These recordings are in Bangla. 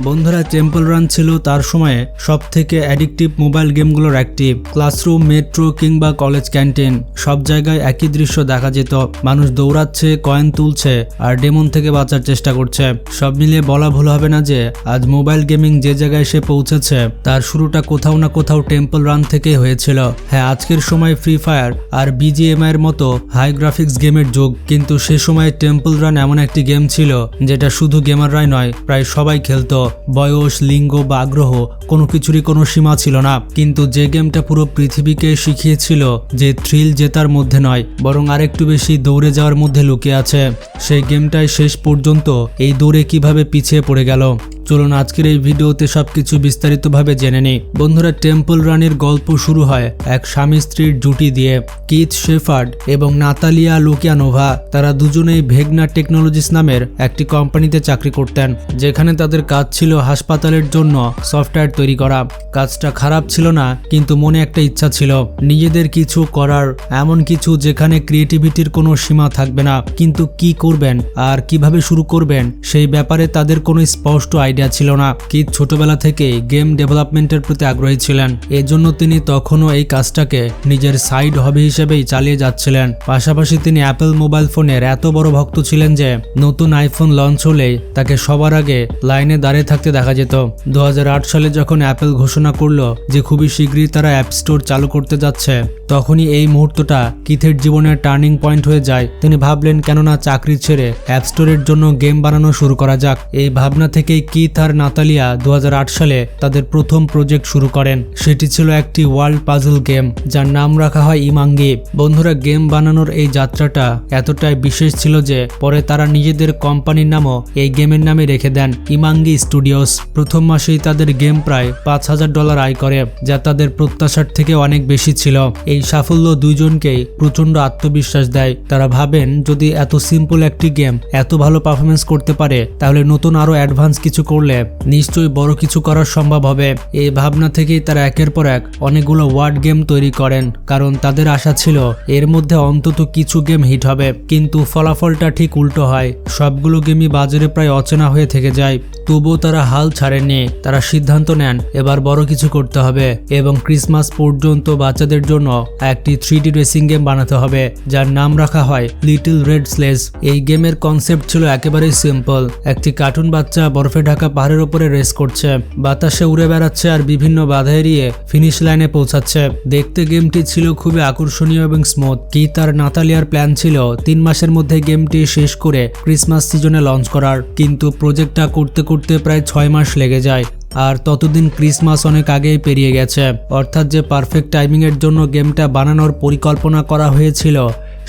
বন্ধুরা, টেম্পল রান ছিল তার সময়ে সব থেকে অ্যাডিকটিভ মোবাইল গেমগুলোর একটি। ক্লাসরুম, মেট্রো কিংবা কলেজ ক্যান্টিন সব জায়গায় একই দৃশ্য দেখা যেত। মানুষ দৌড়াচ্ছে, কয়েন তুলছে আর ডেমন থেকে বাঁচার চেষ্টা করছে। সব মিলিয়ে বলা ভুল হবে না যে আজ মোবাইল গেমিং যে জায়গায় এসে পৌঁছেছে তার শুরুটা কোথাও না কোথাও টেম্পল রান থেকেই হয়েছিল। হ্যাঁ, আজকের সময় ফ্রি ফায়ার আর বিজিএমআই এর মতো হাই গ্রাফিক্স গেমের যুগ, কিন্তু সে সময় টেম্পল রান এমন একটি গেম ছিল যেটা শুধু গেমাররাই নয়, প্রায় সবাই খেলতো। বয়স, লিঙ্গ বা আগ্রহ কোনো কিছুরই কোনো সীমা ছিল না। কিন্তু যে গেমটা পুরো পৃথিবীকে শিখিয়েছিল যে থ্রিল জেতার মধ্যে নয়, বরং আরেকটু বেশি দৌড়ে যাওয়ার মধ্যে লুকিয়ে আছে, সেই গেমটাই শেষ পর্যন্ত এই দৌড়ে কিভাবে পিছিয়ে পড়ে গেল। চলুন আজকের এই ভিডিওতে সবকিছু বিস্তারিতভাবে জেনে নিই। বন্ধুরা, টেম্পল রানের গল্প শুরু হয় এক স্বামী স্ত্রীর জুটি দিয়ে, কিথ শেফার্ড এবং নাতালিয়া লুকিয়ানোভা। তারা দুজনেই ভেগনা টেকনোলজিস নামের একটি কোম্পানিতে চাকরি করতেন, যেখানে তাদের কাজ ছিল হাসপাতালের জন্য সফটওয়্যার তৈরি করা। কাজটা খারাপ ছিল না, কিন্তু মনে একটা ইচ্ছা ছিল নিজেদের কিছু করার, এমন কিছু যেখানে ক্রিয়েটিভিটির কোনো সীমা থাকবে না। কিন্তু কি করবেন আর কিভাবে শুরু করবেন সেই ব্যাপারে তাদের কোনো স্পষ্ট আইডিয়া ছিল না। কিথ ছোটবেলা থেকেই গেম ডেভেলপমেন্টের প্রতি আগ্রহী ছিলেন, এজন্য তিনি তখনও এই কাজটাকে নিজের সাইড হবি হিসেবেই চালিয়ে যাচ্ছিলেন। পাশাপাশি তিনি অ্যাপল মোবাইল ফোনের এত বড় ভক্ত ছিলেন যে নতুন আইফোন লঞ্চ হলেই তাকে সবার আগে লাইনে দাঁড়িয়ে থাকতে দেখা যেত। 2008 সালে যখন অ্যাপল ঘোষণা করলো যে খুবই শীঘ্রই তারা অ্যাপ স্টোর চালু করতে যাচ্ছে, তখনই এই মুহূর্তটা কিথের জীবনের টার্নিং পয়েন্ট হয়ে যায়। তিনি ভাবলেন, কেননা চাকরি ছেড়ে অ্যাপ স্টোরের জন্য গেম বানানো শুরু করা যাক। এই ভাবনা থেকেই কিথ আর নাতালিয়া 2008 সালে তাদের প্রথম প্রজেক্ট শুরু করেন। সেটি ছিল একটি ওয়ার্ল্ড পাজল গেম, যার নাম রাখা হয় ইমাঙ্গি। বন্ধুরা, গেম বানানোর এই যাত্রাটা এতটাই বিশেষ ছিল যে পরে তারা নিজেদের কোম্পানির নামও এই গেমের নামে রেখে দেন, ইমাঙ্গি স্টুডিওস। প্রথম মাসেই তাদের গেম প্রায় $5000 আয় করে, যা তাদের প্রত্যাশার থেকে অনেক বেশি ছিল। এই সাফল্য দুইজনকেই প্রচন্ড আত্মবিশ্বাস দেয়। তারা ভাবেন, যদি এত সিম্পল একটি গেম এত ভালো পারফরমেন্স করতে পারে, তাহলে নতুন আরো অ্যাডভান্স কিছু করলে নিশ্চয়ই বড় কিছু করা সম্ভব হবে। এই ভাবনা থেকেই তারা একের পর এক অনেকগুলো ওয়ার্ড গেম তৈরি করেন, কারণ তাদের আশা ছিল এর মধ্যে অন্তত কিছু গেম হিট হবে। কিন্তু ফলাফলটা ঠিক উল্টো হয়। সবগুলো গেমই বাজারে প্রায় অচেনা হয়ে থেকে যায়। তবুও তারা হাল ছাড়েননি। তারা সিদ্ধান্ত নেন এবার বড় কিছু করতে হবে এবং ক্রিসমাস পর্যন্ত বাচ্চাদের জন্য একটি 3D রেসিং গেম বানাতে হবে, যার নাম রাখা হয় লিটল রেড স্লেজ। এই গেমের কনসেপ্ট ছিল একেবারেই সিম্পল। একটি কার্টুন বাচ্চা বরফে ঢাকা পাহাড়ের উপরে রেস করছে, বাতাসে উড়ে বেড়াচ্ছে আর বিভিন্ন বাধা এড়িয়ে ফিনিশ লাইনে পৌঁছাচ্ছে। দেখতে গেমটি ছিল খুবই আকর্ষণীয় এবং স্মুথ। কিথ আর নাতালিয়ার প্ল্যান ছিল 3 মাসের মধ্যে গেমটি শেষ করে ক্রিসমাস সিজনে লঞ্চ করার, কিন্তু প্রজেক্টটা করতে করতে প্রায় 6 মাস লেগে যায়। আর ততদিন ক্রিসমাস অনেক আগেই পেরিয়ে গেছে। অর্থাৎ যে পারফেক্ট টাইমিং এর জন্য গেমটা বানানোর পরিকল্পনা করা হয়েছিল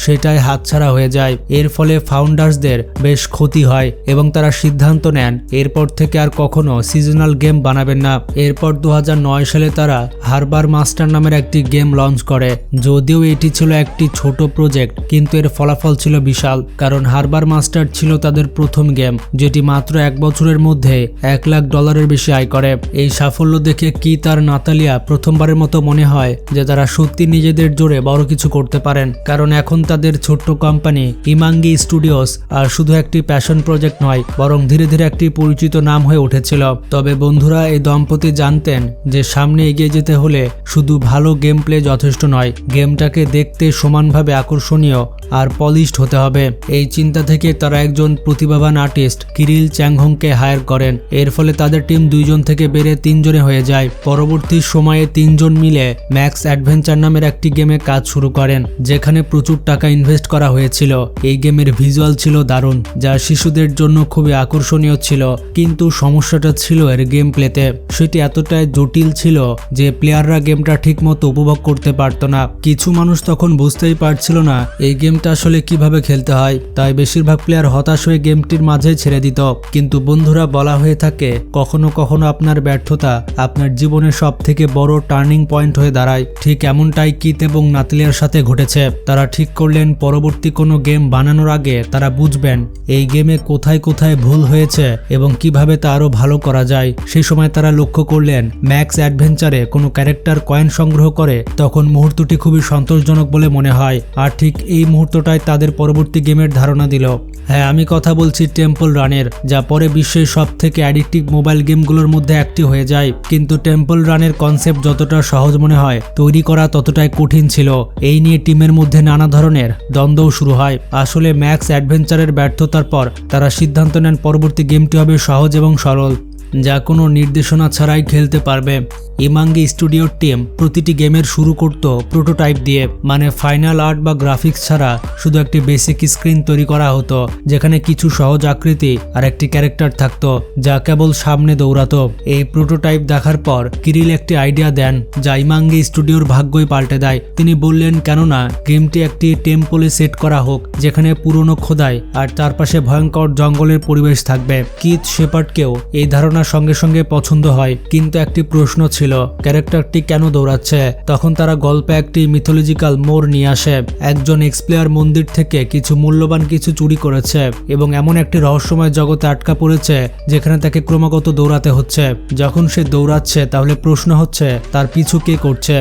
সেটাই হাতছাড়া হয়ে যায়। এর ফলে ফাউন্ডার্সদের বেশ ক্ষতি হয় এবং তারা সিদ্ধান্ত নেন এরপর থেকে আর কখনো সিজনাল গেম বানাবেন না। এরপর 2009 সালে তারা হারবার মাস্টার নামের একটি গেম লঞ্চ করে। যদিও এটি ছিল একটি ছোট প্রজেক্ট, কিন্তু এর ফলাফল ছিল বিশাল, কারণ হারবার মাস্টার ছিল তাদের প্রথম গেম যেটি মাত্র 1 বছরের মধ্যে $1 লাখ বেশি আয় করে। এই সাফল্য দেখে কিথ আর নাতালিয়া প্রথমবারের মতো মনে হয় যে তারা সত্যি নিজেদের জোরে বড় কিছু করতে পারেন, কারণ এখন তাদের ছোট্ট কোম্পানি ইমাঙ্গি স্টুডিওস আর শুধু একটি প্যাশন প্রজেক্ট নয়, বরং ধীরে ধীরে একটি পরিচিত নাম হয়ে উঠেছিল। তবে বন্ধুরা, এই দম্পতি জানতেন যে সামনে এগিয়ে যেতে হলে শুধু ভালো গেম প্লে যথেষ্ট নয়, গেমটাকে দেখতে সমানভাবে আকর্ষণীয় আর পলিশড হতে হবে। এই চিন্তা থেকে তারা একজন প্রতিভাবান আর্টিস্ট কিরিল চ্যাংহংকে হায়ার করেন। এর ফলে তাদের টিম 2 জন থেকে বেড়ে 3 জনে হয়ে যায়। পরবর্তী সময়ে 3 জন মিলে ম্যাক্স অ্যাডভেঞ্চার নামের একটি গেমে কাজ শুরু করেন, যেখানে প্রচুর টাকা ইনভেস্ট করা হয়েছিল। এই গেমের ভিজুয়াল ছিল দারুণ, যা শিশুদের জন্য খুবই আকর্ষণীয় ছিল, কিন্তু সমস্যাটা ছিল এর গেম প্লেতে। সেটি এতটাই জটিল ছিল যে প্লেয়াররা গেমটা ঠিকমতো উপভোগ করতে পারত না। কিছু মানুষ তখন বুঝতেই পারছিল না এই গেমটা আসলে কিভাবে খেলতে হয়, তাই বেশিরভাগ প্লেয়ার হতাশ হয়ে গেমটির মাঝে ছেড়ে দিত। কিন্তু বন্ধুরা, বলা হয়ে থাকে কখনো কখনো আপনার ব্যর্থতা আপনার জীবনের সব থেকে বড় টার্নিং পয়েন্ট হয়ে দাঁড়ায়। ঠিক এমনটাই কিথ এবং নাতালিয়ার সাথে ঘটেছে। তারা ঠিক করলেন পরবর্তী কোনো গেম বানানোর আগে তারা বুঝবেন এই গেমে কোথায় কোথায় ভুল হয়েছে এবং কিভাবে তা আরও ভালো করা যায়। সেই সময় তারা লক্ষ্য করলেন ম্যাক্স অ্যাডভেঞ্চারে কোনো ক্যারেক্টার কয়েন সংগ্রহ করে তখন মুহূর্তটি খুবই সন্তোষজনক বলে মনে হয়, আর ঠিক এই মুহূর্তটাই তাদের পরবর্তী গেমের ধারণা দিল। হ্যাঁ, আমি কথা বলছি টেম্পল রানের, যা পরে বিশ্বের সব থেকে অ্যাডিকটিভ মোবাইল গেমগুলোর মধ্যে একটি হয়ে যায়। কিন্তু টেম্পল রানের কনসেপ্ট যতটা সহজ মনে হয়, তৈরি করা ততটাই কঠিন ছিল। এই নিয়ে টিমের মধ্যে নানা ধরনের দ্বন্দ্বও শুরু হয়। আসলে ম্যাক্স অ্যাডভেঞ্চারের ব্যর্থতার পর তারা সিদ্ধান্ত নেন পরবর্তী গেমটি হবে সহজ এবং সরল, যা কোনো নির্দেশনা ছাড়াই খেলতে পারবে। ইমাঙ্গি স্টুডিওর টিম প্রতিটি গেমের শুরু করত প্রোটোটাইপ দিয়ে, মানে ফাইনাল আর্ট বা গ্রাফিক্স ছাড়া শুধু একটি বেসিক স্ক্রিন তৈরি করা হতো, যেখানে কিছু সহজ আকৃতি আর একটি ক্যারেক্টার থাকতো যা কেবল সামনে দৌড়াতো। এই প্রোটোটাইপ দেখার পর কিরিল একটি আইডিয়া দেন যা ইমাঙ্গি স্টুডিওর ভাগ্যই পাল্টে দেয়। তিনি বললেন, কেননা গেমটি একটি টেম্পলে সেট করা হোক যেখানে পুরনো খোদাই আর তার পাশে ভয়ঙ্কর জঙ্গলের পরিবেশ থাকবে। কিথ শেপার্ডকেও এই ধারণার সঙ্গে সঙ্গে পছন্দ হয়, কিন্তু একটি প্রশ্ন ছিল, ক্যারেক্টারটি কেন দৌড়াচ্ছে? তখন তারা গল্পে একটি মিথোলজিক্যাল মোড় নিয়ে আসে। একজন এক্সপ্লেয়ার মন্দির থেকে কিছু মূল্যবান কিছু চুরি করেছে এবং এমন একটি রহস্যময় জগতে আটকা পড়েছে যেখানে তাকে ক্রমাগত দৌড়াতে হচ্ছে। যখন সে দৌড়াচ্ছে তাহলে প্রশ্ন হচ্ছে তার পিছু কে করছে।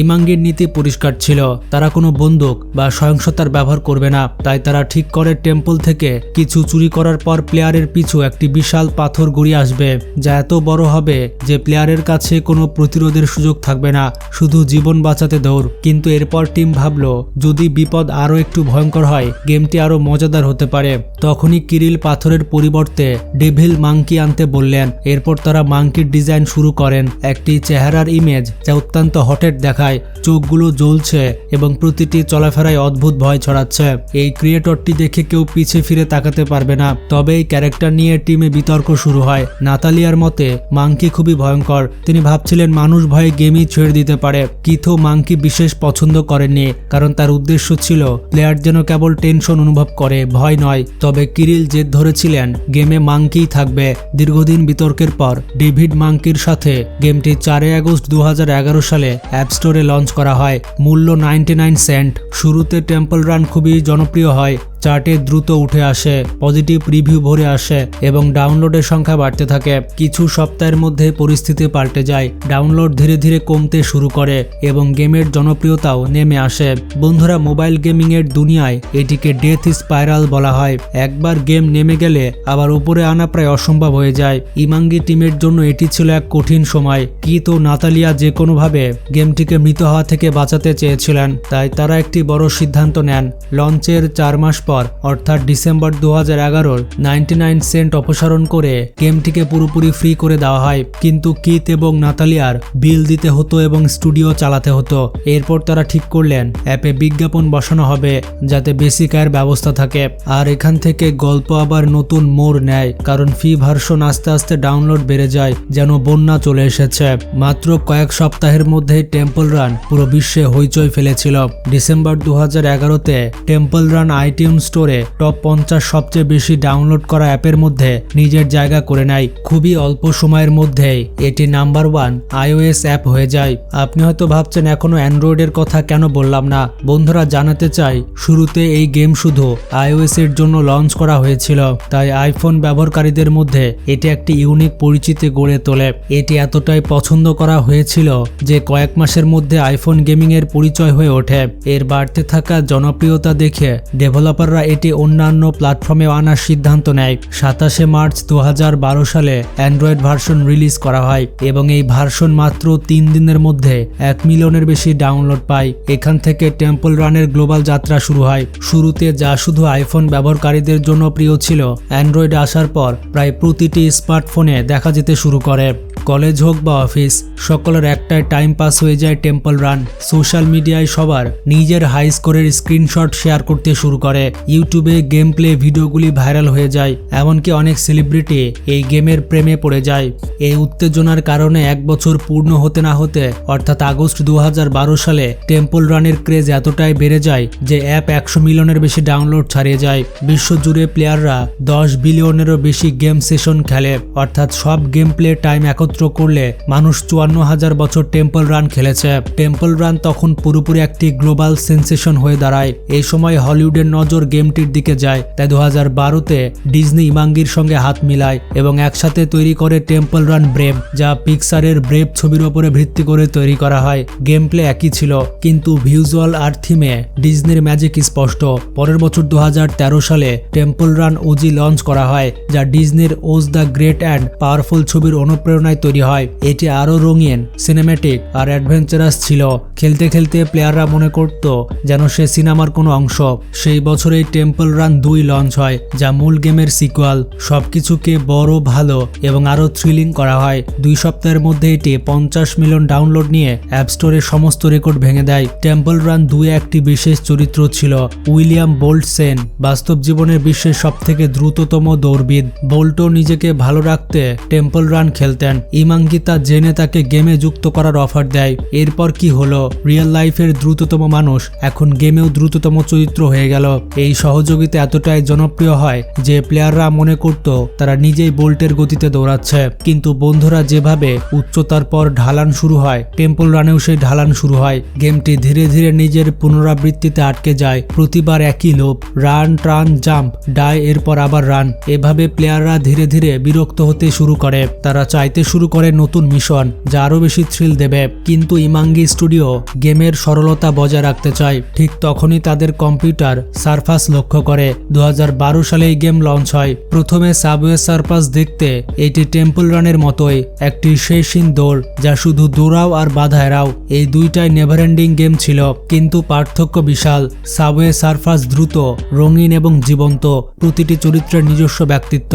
ইমাঙ্গির নীতি পরিষ্কার ছিল, তারা কোনো বন্দুক বা সহিংসতার ব্যবহার করবে না। তাই তারা ঠিক করে টেম্পল থেকে কিছু চুরি করার পর প্লেয়ারের পিছু একটি বিশাল পাথর গড়িয়ে আসবে, যা এত বড় হবে যে প্লেয়ারের কাছে কোনো প্রতিরোধের সুযোগ থাকবে না, শুধু জীবন বাঁচাতে দৌড়। কিন্তু এরপর টিম ভাবলো যদি বিপদ আরও একটু ভয়ঙ্কর হয়, গেমটি আরও মজাদার হতে পারে। তখনই কিরিল পাথরের পরিবর্তে ডেভিল মাঙ্কি আনতে বললেন। এরপর তারা মাঙ্কির ডিজাইন শুরু করেন, একটি চেহারার ইমেজ যা অত্যন্ত হটেড দেখা, চোখগুলো জ্বলছে এবং প্রতিটি চলাফেরায় অদ্ভুত ভয় ছড়াচ্ছে। এই ক্রিয়েটরটি দেখে কেউ পিছে ফিরে তাকাতে পারবে না। তবে এই ক্যারেক্টার নিয়ে টিমে বিতর্ক শুরু হয়। নাতালিয়ার মতে মাঙ্কি খুবই ভয়ঙ্কর, তিনি ভাবছিলেন মানুষ ভয়ে গেমই ছেড়ে দিতে পারে। কিথো মাঙ্কি বিশেষ পছন্দ করেননি, কারণ তার উদ্দেশ্য ছিল প্লেয়ার যেন কেবল টেনশন অনুভব করে, ভয় নয়। তবে কিরিল জেদ ধরেছিলেন গেমে মাঙ্কিই থাকবে। দীর্ঘদিন বিতর্কের পর ডেভিড মাঙ্কির সাথে গেমটি 4 আগস্ট 2011 সালে অ্যাপ স্টোরে লঞ্চ করা হয়। মূল্য 99 সেন্ট। শুরুতে টেম্পল রান খুবই জনপ্রিয় হয়, চার্টে দ্রুত উঠে আসে, পজিটিভ রিভিউ ভরে আসে এবং ডাউনলোডের সংখ্যা বাড়তে থাকে। কিছু সপ্তাহের মধ্যে পরিস্থিতি পাল্টে যায়, ডাউনলোড ধীরে ধীরে কমতে শুরু করে এবং গেমের জনপ্রিয়তাও নেমে আসে। বন্ধুরা, মোবাইল গেমিং এর দুনিয়ায় এটিকে ডেথ স্পাইরাল বলা হয়। একবার গেম নেমে গেলে আবার উপরে আনা প্রায় অসম্ভব হয়ে যায়। ইমাঙ্গি টিমের জন্য এটি ছিল এক কঠিন সময়। কিথ ও নাতালিয়া যে কোনোভাবে গেমটিকে মৃত হওয়া থেকে বাঁচাতে চেয়েছিলেন, তাই তারা একটি বড় সিদ্ধান্ত নেন। লঞ্চের 4 মাস পর অর্থাৎ ডিসেম্বর 2011 99 সেন্ট অপসারণ করে গেমটিকে পুরোপুরি ফ্রি করে দেওয়া হয়। কিন্তু কিথ এবং নাতালিয়ার বিল দিতে হতো এবং স্টুডিও চালাতে হতো। এরপর তারা ঠিক করলেন অ্যাপে বিজ্ঞাপন বসানো হবে যাতে বেসিক আয়ের ব্যবস্থা থাকে। আর এখান থেকে গল্প আবার নতুন মোড় নেয়, কারণ ফ্রি ভার্সন আস্তে আস্তে ডাউনলোড বেড়ে যায়, যেন বন্যা চলে এসেছে। মাত্র কয়েক সপ্তাহের মধ্যে টেম্পল রান পুরো বিশ্বে হইচই ফেলেছিল। ডিসেম্বর 2011-তে টেম্পল রান আইটিউন স্টোরে টপ 50 সবচেয়ে বেশি ডাউনলোড করা অ্যাপের মধ্যে নিজের জায়গা করে নেয়। খুবই অল্প সময়ের মধ্যেই এটি নাম্বার 1 iOS অ্যাপ হয়ে যায়। আপনি হয়তো ভাবছেন এখনো অ্যান্ড্রয়েডের কথা কেন বললাম না। বন্ধুরা, জানাতে চাই শুরুতে এই গেম শুধু iOS এর জন্য লঞ্চ করা হয়েছিল, তাই আইফোন ব্যবহারকারীদের মধ্যে এটি একটি ইউনিক পরিচিতি গড়ে তোলে। এটি এতটাই পছন্দ করা হয়েছিল যে কয়েক মাসের মধ্যে আইফোন গেমিং এর পরিচয় হয়ে ওঠে। এর বাড়তে থাকা জনপ্রিয়তা দেখে ডেভেলপাররা এটি অন্যান্য প্ল্যাটফর্মে আনার সিদ্ধান্ত নেয়। 27 মার্চ 2012 সালে অ্যান্ড্রয়েড ভার্সন রিলিজ করা হয় এবং এই ভার্সন মাত্র 3 দিনের মধ্যে 1 মিলিয়নের বেশি ডাউনলোড পায়। এখান থেকে টেম্পল রানের গ্লোবাল যাত্রা শুরু হয়। শুরুতে যা শুধু আইফোন ব্যবহারকারীদের জন্য প্রিয় ছিল, অ্যান্ড্রয়েড আসার পর প্রায় প্রতিটি স্মার্টফোনে দেখা যেতে শুরু করে। কলেজ হোক বা অফিস, সকলের একটাই টাইম পাস হয়ে যায় টেম্পল রান। সোশ্যাল মিডিয়ায় সবার নিজের হাই স্কোরের স্ক্রিনশট শেয়ার করতে শুরু করে। ইউটিউবে গেম প্লে ভিডিওগুলি ভাইরাল হয়ে যায়, এমনকি অনেক সেলিব্রিটি এই গেমের প্রেমে পড়ে যায়। এই উত্তেজনার কারণে 1 বছর পূর্ণ হতে না হতে অর্থাৎ আগস্ট 2012 সালে টেম্পল রানের ক্রেজ এতটাই বেড়ে যায় যে অ্যাপ 100 মিলিয়নের বেশি ডাউনলোড ছাড়িয়ে যায়। বিশ্বজুড়ে প্লেয়াররা 10 বিলিয়নেরও বেশি গেম সেশন খেলে, অর্থাৎ সব গেম প্লে টাইম একত্রে একত্র করলে মানুষ 54,000 বছর টেম্পল রান খেলেছে। টেম্পল রান তখন পুরোপুরি একটি গ্লোবাল সেন্সেশন হয়ে দাঁড়ায়। এই সময় হলিউডের নজর গেমটির দিকে যায়, তাই 2012-তে ডিজনি ইমাঙ্গির সঙ্গে হাত মিলায় এবং একসাথে তৈরি করে টেম্পল রান ব্রেভ, যা পিক্সারের ব্রেভ ছবির ওপরে ভিত্তি করে তৈরি করা হয়। গেম প্লে একই ছিল, কিন্তু ভিজুয়াল আর থিমে ডিজনির ম্যাজিক স্পষ্ট। পরের বছর 2013 সালে টেম্পল রান ওজি লঞ্চ করা হয়, যা ডিজনির ওজ দ্য গ্রেট অ্যান্ড পাওয়ারফুল ছবির অনুপ্রেরণায় তৈরি হয়। এটি আরও রঙিন, সিনেম্যাটিক আর অ্যাডভেঞ্চারাস ছিল। খেলতে খেলতে প্লেয়াররা মনে করত যেন সে সিনেমার কোনো অংশ। সেই বছরেই টেম্পল রান 2 লঞ্চ হয়, যা মূল গেমের সিকুয়াল। সবকিছুকে বড়, ভালো এবং আরও থ্রিলিং করা হয়। 2 সপ্তাহের মধ্যে এটি 50 মিলিয়ন ডাউনলোড নিয়ে অ্যাপ স্টোরের সমস্ত রেকর্ড ভেঙে দেয়। টেম্পল রান 2 একটি বিশেষ চরিত্র ছিল, উইলিয়াম বোল্ট সেন, বাস্তব জীবনের বিশ্বের সবথেকে দ্রুততম দৌড়বিদ। বোল্টও নিজেকে ভালো রাখতে টেম্পল রান খেলতেন। ইমাঙ্গি তা জেনে তাকে গেমে যুক্ত করার অফার দেয়। এরপর কি হলো? রিয়েল লাইফের দ্রুততম মানুষ এখন গেমেও দ্রুততম চরিত্র হয়ে গেল। এই সহযোগিতা এতটাই জনপ্রিয় হয় যে প্লেয়াররা মনে করত তারা নিজেই বোল্টের গতিতে দৌড়াচ্ছে। কিন্তু বন্ধুরা, যেভাবে উচ্চতার পর ঢালান শুরু হয়, টেম্পল রানেও সেই ঢালান শুরু হয়। গেমটি ধীরে ধীরে নিজের পুনরাবৃত্তিতে আটকে যায়। প্রতিবার একই লোপ, রান, টার্ন, জাম্প, ডাই, এরপর আবার রান। এভাবে প্লেয়াররা ধীরে ধীরে বিরক্ত হতে শুরু করে। তারা চাইতে শুরু করে নতুন মিশন, যা আরও বেশি থ্রিল দেবে। কিন্তু ইমাঙ্গি স্টুডিও গেমের সরলতা বজায় রাখতে চায়। ঠিক তখনই তাদের কম্পিউটার সারফাস লক্ষ্য করে। 2012 সালে এই গেম লঞ্চ হয়। প্রথমে সাবওয়ে সারফাস দেখতে এটি টেম্পল রানের মতোই, একটি শেষহীন দৌড়, যা শুধু দৌড়াও আর বাধা এড়াও। এই দুইটাই নেভার এন্ডিং গেম ছিল, কিন্তু পার্থক্য বিশাল। সাবওয়ে সারফাস দ্রুত, রঙিন এবং জীবন্ত। প্রতিটি চরিত্রের নিজস্ব ব্যক্তিত্ব,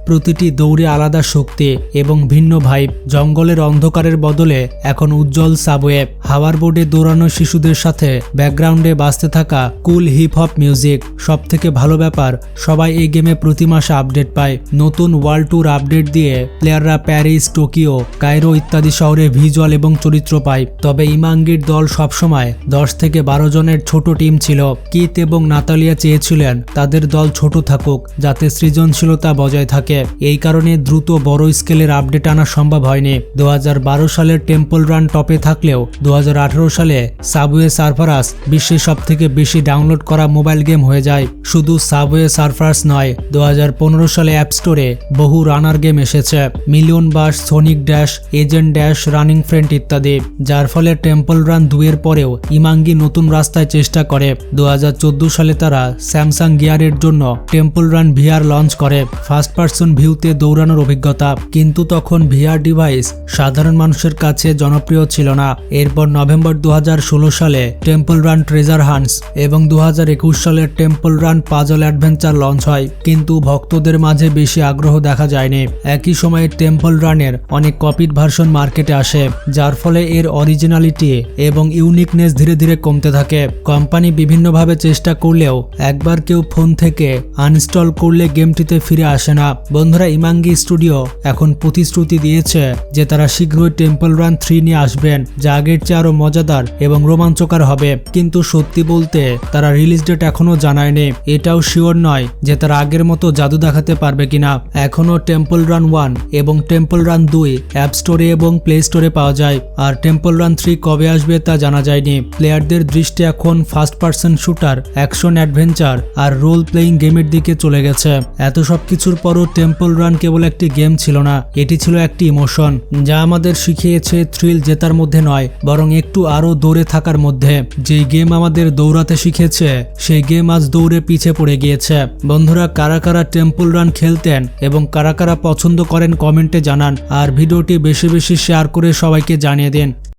প্রতিটি দৌড়ে আলাদা শক্তি এবং ভিন্ন ভাইব। জঙ্গলের অন্ধকারের বদলে এখন উজ্জ্বল সাবওয়ে, হাওয়ার বোর্ডে দৌড়ানো শিশুদের সাথে ব্যাকগ্রাউন্ডে বাজতে থাকা কুল হিপ হপ মিউজিক। সবথেকে ভালো ব্যাপার, সবাই এই গেমে প্রতি মাসে আপডেট পায়। নতুন ওয়ার্ল্ড ট্যুর আপডেট দিয়ে প্লেয়াররা প্যারিস, টোকিও, কায়রো ইত্যাদি শহরে ভিজুয়াল এবং চরিত্র পায়। তবে ইমাঙ্গির দল সবসময় 10 থেকে 12 জনের ছোট টিম ছিল। কিথ এবং নাতালিয়া চেয়েছিলেন তাদের দল ছোট থাকুক, যাতে সৃজনশীলতা বজায় থাকে। এই কারণে দ্রুত বড় স্কেলের আপডেট আনা সম্ভব হয়নি। 2012 সালের টেম্পল রান টপে থাকলেও 2018 সালে সাবওয়ে সারফারাস বিশ্বের সবথেকে বেশি ডাউনলোড করা মোবাইল গেম হয়ে যায়। শুধু সাবওয়ে সারফারাস নয়, 2015 সালে অ্যাপ স্টোরে বহু রানার গেম এসেছে, million bus, sonic dash, agent dash, running friend ইত্যাদি, যার ফলে টেম্পল রান 2 এর পরেও ইমাঙ্গি নতুন রাস্তায় চেষ্টা করে। 2014 সালে তারা স্যামসাং গিয়ারের জন্য টেম্পল রান ভিআর লঞ্চ করে, ফার্স্ট পার্সন ভিউতে দৌড়ানোর অভিজ্ঞতা। কিন্তু তখন ভিআর ডিভাইস সাধারণ মানুষের কাছে জনপ্রিয় ছিল না। এরপর নভেম্বর 2016 সালে টেম্পল রান ট্রেজার হান্টস এবং 2021 সালে temple run puzzle adventure launch হয়, কিন্তু ভক্তদের মাঝে বেশি আগ্রহ দেখা যায়নি। একই সময়ে টেম্পল রানের অনেক কপিড ভার্সন মার্কেটে আসে, যার ফলে এর অরিজিনালিটি এবং ইউনিকনেস ধীরে ধীরে কমতে থাকে। কোম্পানি বিভিন্নভাবে চেষ্টা করলেও একবার কেউ ফোন থেকে আনইনস্টল করলে গেমটিতে ফিরে আসে না। বন্ধুরা, ইমাঙ্গি স্টুডিও এখন প্রতিশ্রুতি দিয়েছে যে তারা শীঘ্রই টেম্পল রান 3 নিয়ে আসবেন, যা আগের চেয়ে আরো মজাদার এবং রোমাঞ্চকর হবে। কিন্তু সত্যি বলতে তারা রিলিজ ডেট এখনো জানায়নি। এটাও শিওর নয় যে তারা আগের মতো জাদু দেখাতে পারবে কিনা। এখনো টেম্পল রান 1 এবং টেম্পল রান 2 অ্যাপ স্টোরে এবং প্লে স্টোরে পাওয়া যায়, আর টেম্পল রান 3 কবে আসবে তা জানা যায়নি। প্লেয়ারদের দৃষ্টি এখন first person shooter, action adventure আর রোল প্লেয়িং গেমের দিকে চলে গেছে। এত সব কিছুর পরও টেম্পল রান কেবল একটি গেম ছিল না, এটি ছিল একটি ইমোশন, যা আমাদের শিখিয়েছে থ্রিল জেতার মধ্যে নয়, বরং একটু আরো দৌড়ে থাকার মধ্যে। যেই গেম আমাদের দৌড়াতে শিখেছে, সেই গেম আজ দৌড়ে পিছে পড়ে গিয়েছে। বন্ধুরা, কারা কারা টেম্পল রান খেলতেন এবং কারা কারা পছন্দ করেন কমেন্টে জানান, আর ভিডিওটি বেশি বেশি শেয়ার করে সবাইকে জানিয়ে দিন।